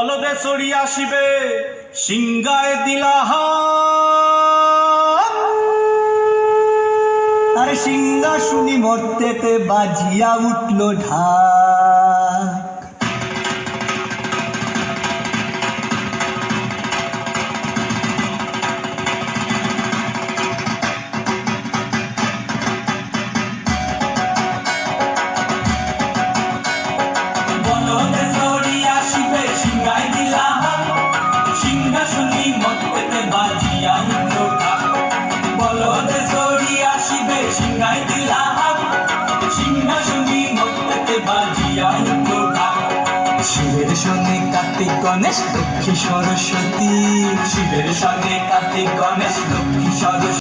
বলদে চড়ি আসিবে সিংগায় দিলা আর সিংহা শুনি মর্তেতে বাজিয়া উঠল ঢাক। বলদে চড়ি আসিবে সিংগায় দিলা সিংহা শুনি মর্তেতে বাজিয়া উঠল ঢাক। বলদে চড়ি আসিবে সিংগায় দিলা সিংহা শুনি মর্তেতে বাজিয়া উঠল ঢাক। শিবের সঙ্গে কার্তিক গণেশ লক্ষ্মী সরস্বতী, শিবের সঙ্গে কার্তিক গণেশ লক্ষ্মী সরস্বতী।